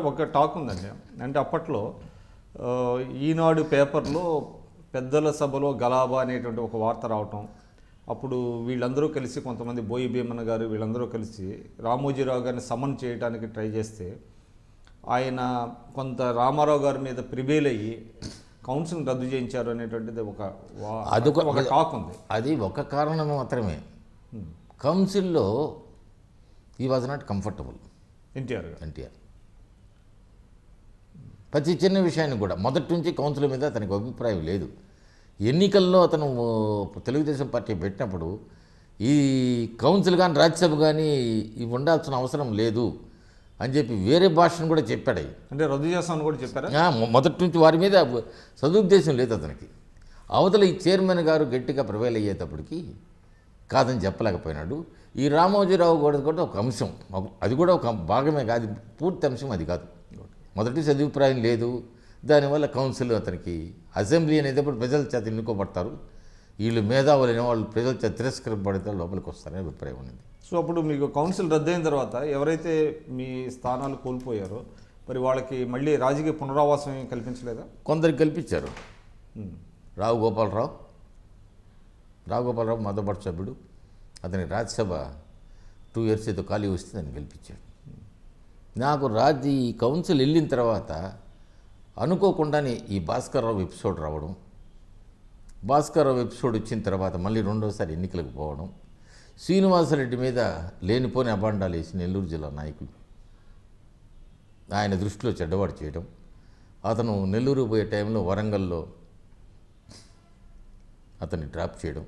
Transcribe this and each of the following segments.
ఒక టాక్ ఉందండి. అంటే అప్పట్లో ఈనాడు పేపర్లో పెద్దల సభలో గలాబా అనేటువంటి ఒక వార్త రావటం, అప్పుడు వీళ్ళందరూ కలిసి కొంతమంది బోయి భీమన్న గారు వీళ్ళందరూ కలిసి రామోజీరావు గారిని సమన్ చేయడానికి ట్రై చేస్తే ఆయన కొంత రామారావు గారి మీద ప్రివేల్ అయ్యి కౌన్సిల్ రద్దు చేయించారు అనేటువంటిది ఒక టాక్ ఉంది. అది ఒక కారణం మాత్రమే. కౌన్సిల్లో ఈ వాజ్ నాట్ కంఫర్టబుల్ ఎన్టీఆర్. ప్రతి చిన్న విషయాన్ని కూడా మొదటి నుంచి కౌన్సిల్ మీద అతనికి అభిప్రాయం లేదు. ఎన్నికల్లో అతను తెలుగుదేశం పార్టీ పెట్టినప్పుడు ఈ కౌన్సిల్ కానీ రాజ్యసభ కానీ ఇవి ఉండాల్సిన అవసరం లేదు అని చెప్పి వేరే భాషను కూడా చెప్పాడు. అంటే రద్దు చేస్తామని కూడా చెప్పారా? మొదటి నుంచి వారి మీద సదుద్దేశం లేదు అతనికి. అవతల ఈ చైర్మన్ గారు గట్టిగా ప్రివైల్ అయ్యేటప్పటికి కాదని చెప్పలేకపోయినాడు. ఈ రామోజీరావు కూడా ఒక అంశం, అది కూడా ఒక భాగమే కాదు, పూర్తి అంశం అది కాదు. మొదటి సదుపాయం లేదు, దానివల్ల కౌన్సిల్ అతనికి అసెంబ్లీ అనేటప్పుడు ప్రజల చేత ఎన్నుకోబడతారు, వీళ్ళు మేధావులైన వాళ్ళు ప్రజల చేత తిరస్కరింపబడితే లోపలికి వస్తారనే అభిప్రాయం ఉంది. సో అప్పుడు మీకు కౌన్సిల్ రద్దయిన తర్వాత ఎవరైతే మీ స్థానాలు కోల్పోయారో మరి వాళ్ళకి మళ్ళీ రాజకీయ పునరావాసం కల్పించలేదా? కొందరికి కల్పించారు. రావు గోపాలరావు మొదటి సభ్యుడు, అతనికి రాజ్యసభ 2 years ఏదో ఖాళీ వస్తే దాన్ని గెలిపించాడు. నాకు ఈ కౌన్సిల్ వెళ్ళిన తర్వాత అనుకోకుండానే ఈ భాస్కర్రావు ఎపిసోడ్ రావడం, భాస్కర్రావు ఎపిసోడ్ వచ్చిన తర్వాత మళ్ళీ రెండోసారి ఎన్నికలకు పోవడం, శ్రీనివాసరెడ్డి మీద లేనిపోని అబాండాలు వేసి నెల్లూరు జిల్లా నాయకులు ఆయన దృష్టిలో చెడ్డవాడు చేయడం, అతను నెల్లూరు పోయే టైంలో వరంగల్లో అతన్ని డ్రాప్ చేయడం.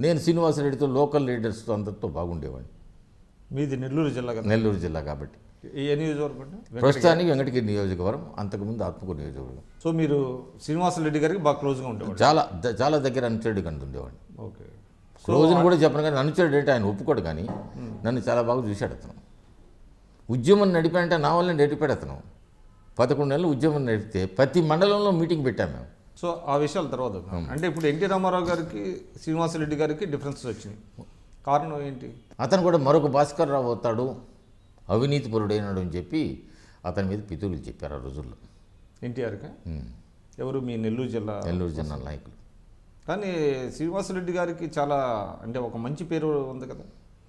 నేను శ్రీనివాసరెడ్డితో లోకల్ లీడర్స్తో అందరితో బాగుండేవాడిని. మీది నెల్లూరు జిల్లా కాబట్టి ఏ నియోజకవర్గం? ప్రస్తుతానికి వెంకటగిరి నియోజకవర్గం, అంతకుముందు ఆత్మకూరు నియోజకవర్గం. సో మీరు శ్రీనివాసరెడ్డి గారికి బాగా క్లోజ్గా ఉండేవాడు? చాలా దగ్గర అనుచరుడి కంటే ఉండేవాడిని. ఓకే. క్లోజ్ని కూడా చెప్పను కానీ అనుచరుడు అంటే ఆయన ఒప్పుకోడు, కానీ నన్ను చాలా బాగా చూశాడు అతను. ఉద్యమం నడిపాడంటే నా వల్ల నడిపాడు అతను. 11 నెలలు ఉద్యమం నడిపితే ప్రతి మండలంలో మీటింగ్ పెట్టాము మేము. సో ఆ విషయాల తర్వాత అంటే ఇప్పుడు ఎన్టీ రామారావు గారికి శ్రీనివాసరెడ్డి గారికి డిఫరెన్సెస్ వచ్చినాయి, కారణం ఏంటి? అతను కూడా మరొక భాస్కర్రావు అవుతాడు, అవినీతిపరుడైనాడు అని చెప్పి అతని మీద పితూరులు చెప్పారు ఆ రోజుల్లో ఎన్టీఆర్కి. ఎవరు? మీ నెల్లూరు జిల్లా నాయకులు. కానీ శ్రీనివాసరెడ్డి గారికి చాలా అంటే ఒక మంచి పేరు ఉంది కదా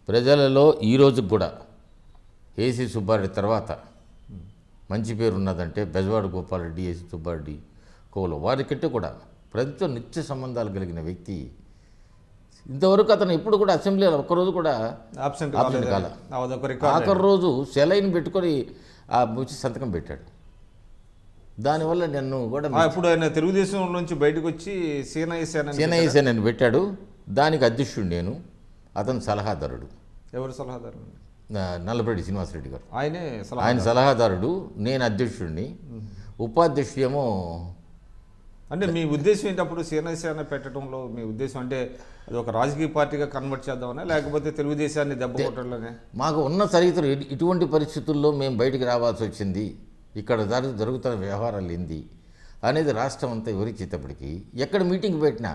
ప్రజలలో. ఈ రోజుకి కూడా ఏసీ సుబ్బారెడ్డి తర్వాత మంచి పేరు ఉన్నదంటే బెజవాడ గోపాలరెడ్డి, ఏసీ సుబ్బారెడ్డి కోలో వారికంటే కూడా ప్రజలతో నిత్య సంబంధాలు కలిగిన వ్యక్తి. ఇంతవరకు అతను ఎప్పుడు కూడా అసెంబ్లీలో ఒక్కరోజు కూడా ఆబ్సెంట్ కాల. ఆఖరి రోజు సెలైన్ పెట్టుకొని వచ్చి సంతకం పెట్టాడు. దానివల్ల నన్ను కూడా ఇప్పుడు ఆయన తెలుగుదేశం నుంచి బయటకు వచ్చి సేనయ్య సేనని పెట్టాడు. దానికి అధ్యక్షుడు నేను, అతను సలహాదారుడు. ఎవరు సలహాదారు? నల్లపరెడ్డి శ్రీనివాసరెడ్డి గారు. ఆయన సలహాదారుడు, నేను అధ్యక్షుడిని. ఉపాధ్యక్షుడు ఏమో. అంటే మీ ఉద్దేశం ఏంటప్పుడు సేన పెట్టడంలో మీ ఉద్దేశం అంటే అది ఒక రాజకీయ పార్టీగా కన్వర్ట్ చేద్దామనే, లేకపోతే తెలుగుదేశాన్ని దెబ్బ కొట్టడంలోనే? మాకు ఉన్న చరిత్ర ఇటువంటి పరిస్థితుల్లో మేము బయటికి రావాల్సి వచ్చింది, ఇక్కడ జరుగుతున్న వ్యవహారాలు ఏంది అనేది రాష్ట్రం అంతా వివరించేటప్పటికి ఎక్కడ మీటింగ్ పెట్టినా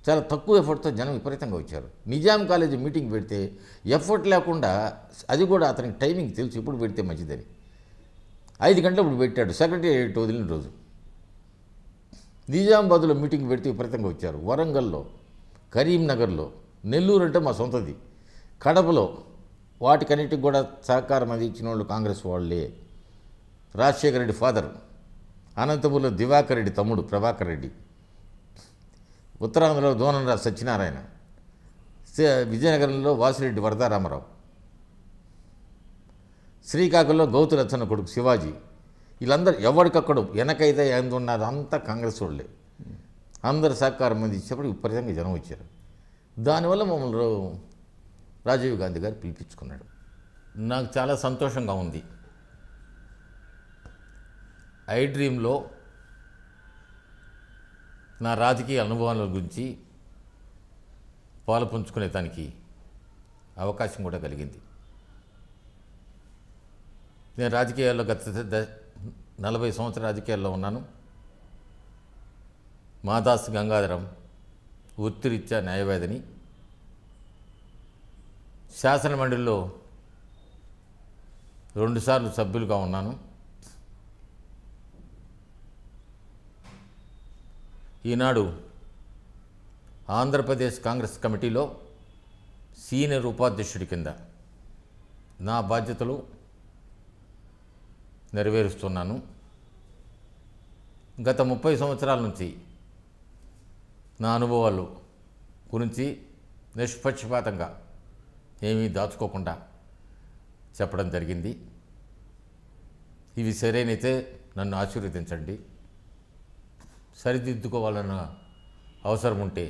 చాలా తక్కువ ఎఫర్ట్తో జనం విపరీతంగా వచ్చారు. నిజాం కాలేజీ మీటింగ్ పెడితే ఎఫర్ట్ లేకుండా, అది కూడా అతనికి టైమింగ్ తెలుసు ఇప్పుడు పెడితే మంచిదని, 5 గంటలు ఇప్పుడు పెట్టాడు. సెక్రటేరియట్ వదిలిన రోజు నిజామాబాద్లో మీటింగ్ పెడితే విపరీతంగా వచ్చారు. వరంగల్లో, కరీంనగర్లో, నెల్లూరు అంటే మా సొంతది, కడపలో వాటికన్నిటికి కూడా సహకారం అందించిన వాళ్ళు కాంగ్రెస్ వాళ్ళే. రాజశేఖర రెడ్డి ఫాదర్, అనంతపురంలో దివాకర్ రెడ్డి తమ్ముడు ప్రభాకర్ రెడ్డి, ఉత్తరాంధ్రలో దోనంరాజు సత్యనారాయణ, విజయనగరంలో వాసిరెడ్డి వరదారామరావు, శ్రీకాకుళంలో గౌతులచ్చన్న కొడుకు శివాజీ. వీళ్ళందరూ ఎవరికక్కడు వెనకైతే ఎందున్నారు అంతా కాంగ్రెస్ వాళ్ళే. అందరు సహకారం అందించేప్పుడు విపరీతంగా జనం వచ్చారు. దానివల్ల మమ్మల్ని రాజీవ్ గాంధీ గారు పిలిపించుకున్నాడు. నాకు చాలా సంతోషంగా ఉంది. ఐ డ్రీమ్లో నా రాజకీయ అనుభవాల గురించి పాలు పంచుకునే దానికి అవకాశం కూడా కలిగింది. నేను రాజకీయాల్లో గత 40 సంవత్సరాల రాజకీయాల్లో ఉన్నాను. మాదాస్ గంగాధరం వృత్తిరీత్యా న్యాయవాదిని. శాసనమండలిలో 2 సార్లు సభ్యులుగా ఉన్నాను. ఈనాడు ఆంధ్రప్రదేశ్ కాంగ్రెస్ కమిటీలో సీనియర్ ఉపాధ్యక్షుడి కింద నా బాధ్యతలు నెరవేరుస్తున్నాను. గత 30 సంవత్సరాల నుంచి నా అనుభవాలు గురించి నిష్పక్షపాతంగా ఏమీ దాచుకోకుండా చెప్పడం జరిగింది. ఇవి సరైనైతే నన్ను ఆశీర్వదించండి. సరిదిద్దుకోవాలన్న అవసరం ఉంటే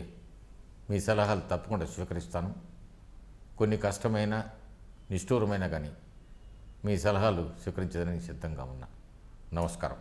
మీ సలహాలు తప్పకుండా స్వీకరిస్తాను. కొన్ని కష్టమైన నిష్ఠూరమైన కానీ మీ సలహాలు స్వీకరించడానికి సిద్ధంగా ఉన్నా. నమస్కారం.